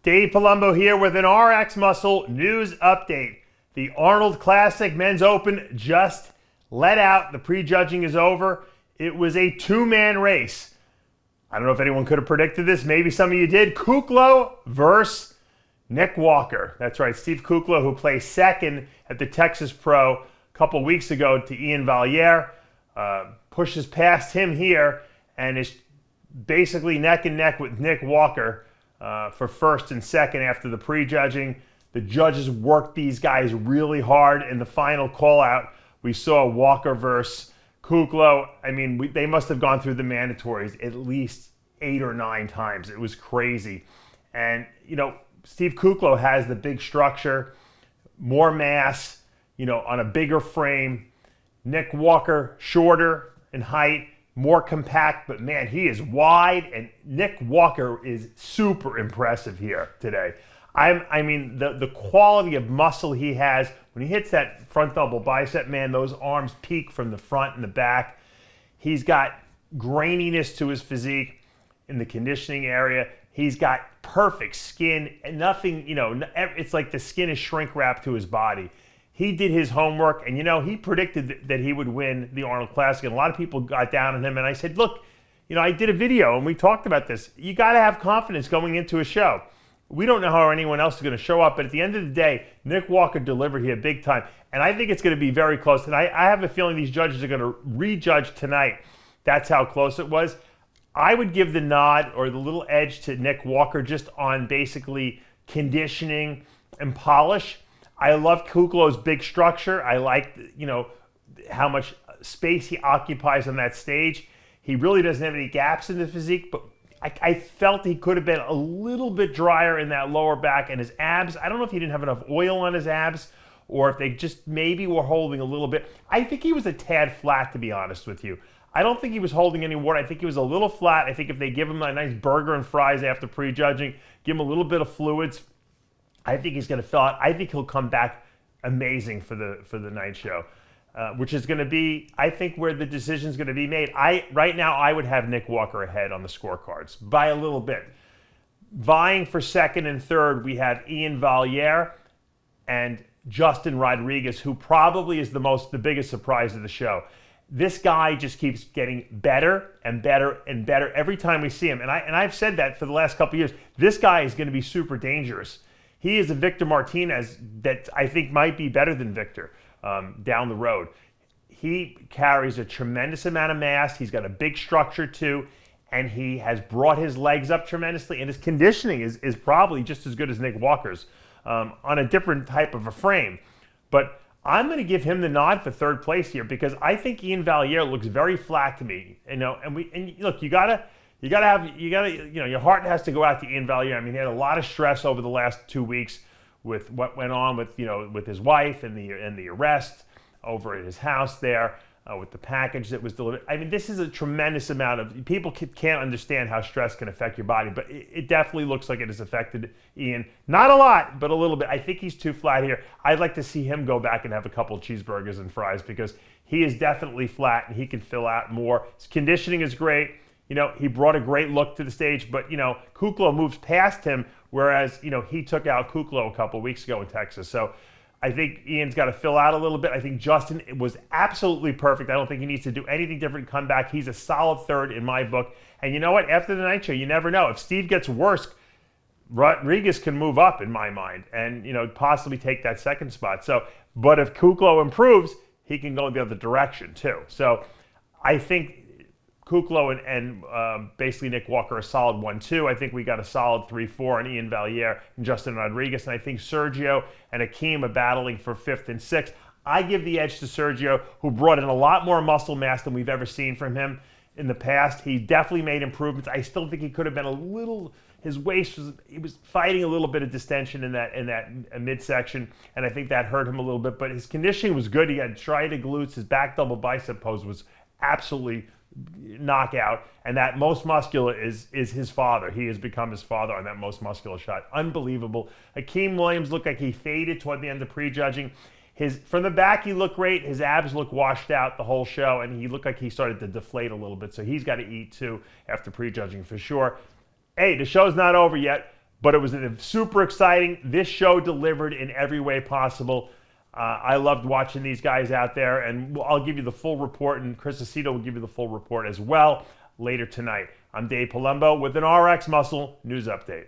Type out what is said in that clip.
Dave Palumbo here with an RX Muscle news update. The Arnold Classic Men's Open just let out. The prejudging is over. It was a two-man race. I don't know if anyone could have predicted this. Maybe some of you did. Kuclo versus Nick Walker. That's right, Steve Kuclo, who placed second at the Texas Pro a couple weeks ago to Ian Valliere, pushes past him here and is basically neck and neck with Nick Walker for first and second after the prejudging. The judges worked these guys really hard. In the final call out, we saw Walker versus Kuclo. I mean, they must have gone through the mandatories at least 8 or 9 times. It was crazy. And, you know, Steve Kuclo has the big structure, more mass, you know, on a bigger frame. Nick Walker, shorter in height, more compact, but man, he is wide, and Nick Walker is super impressive here today. I mean, the quality of muscle he has, when he hits that front double bicep, man, those arms peak from the front and the back. He's got graininess to his physique in the conditioning area. He's got perfect skin, and nothing, you know, it's like the skin is shrink wrapped to his body. He did his homework, and you know, he predicted that he would win the Arnold Classic, and a lot of people got down on him, and I said, look, you know, I did a video, and we talked about this. You got to have confidence going into a show. We don't know how anyone else is going to show up, but at the end of the day, Nick Walker delivered here big time, and I think it's going to be very close, and I have a feeling these judges are going to rejudge tonight. That's how close it was. I would give the nod or the little edge to Nick Walker just on basically conditioning and polish. I love Kuclo's big structure. I like, you know, how much space he occupies on that stage. He really doesn't have any gaps in the physique, but I felt he could have been a little bit drier in that lower back, and his abs, I don't know if he didn't have enough oil on his abs or if they just maybe were holding a little bit. I think he was a tad flat, to be honest with you. I don't think he was holding any water. I think he was a little flat. I think if they give him a nice burger and fries after prejudging, give him a little bit of fluids, I think he's going to fill out. I think he'll come back amazing for the night show, which is going to be, I think, where the decision is going to be made. Right now, I would have Nick Walker ahead on the scorecards by a little bit. Vying for second and third, we have Ian Valliere and Justin Rodriguez, who probably is the biggest surprise of the show. This guy just keeps getting better and better and better every time we see him. And I've said that for the last couple of years. This guy is going to be super dangerous. He is a Victor Martinez that I think might be better than Victor down the road. He carries a tremendous amount of mass. He's got a big structure too, and he has brought his legs up tremendously, and his conditioning is probably just as good as Nick Walker's on a different type of a frame. But I'm going to give him the nod for third place here because I think Ian Valliere looks very flat to me. You know, and look, you gotta, you know, your heart has to go out to Ian Valliere. I mean, he had a lot of stress over the last 2 weeks with what went on with, you know, with his wife and the arrest over at his house there with the package that was delivered. I mean, this is a tremendous amount of, people can't understand how stress can affect your body, but it definitely looks like it has affected Ian. Not a lot, but a little bit. I think he's too flat here. I'd like to see him go back and have a couple of cheeseburgers and fries because he is definitely flat and he can fill out more. His conditioning is great. You know, he brought a great look to the stage, but, you know, Kuclo moves past him, whereas, you know, he took out Kuclo a couple of weeks ago in Texas. So I think Ian's got to fill out a little bit. I think Justin was absolutely perfect. I don't think he needs to do anything different, come back. He's a solid third in my book. And you know what? After the night show, you never know. If Steve gets worse, Rodriguez can move up in my mind and, you know, possibly take that second spot. So, but if Kuclo improves, he can go in the other direction too. So I think Kuclo and basically Nick Walker a solid 1-2. I think we got a solid 3-4 on Ian Valliere and Justin Rodriguez. And I think Sergio and Akeem are battling for 5th and 6th. I give the edge to Sergio, who brought in a lot more muscle mass than we've ever seen from him in the past. He definitely made improvements. I still think he could have been a little, his waist he was fighting a little bit of distension in that midsection, and I think that hurt him a little bit. But his conditioning was good. He had striated glutes. His back double bicep pose was absolutely knockout, and that most muscular is his father. He has become his father on that most muscular shot. Unbelievable. Akeem Williams looked like he faded toward the end of prejudging. From the back, he looked great. His abs looked washed out the whole show, and he looked like he started to deflate a little bit. So he's got to eat too after prejudging for sure. Hey, the show's not over yet. but it was super exciting. This show delivered in every way possible. I loved watching these guys out there, and I'll give you the full report, and Chris Aceto will give you the full report as well later tonight. I'm Dave Palumbo with an RX Muscle News Update.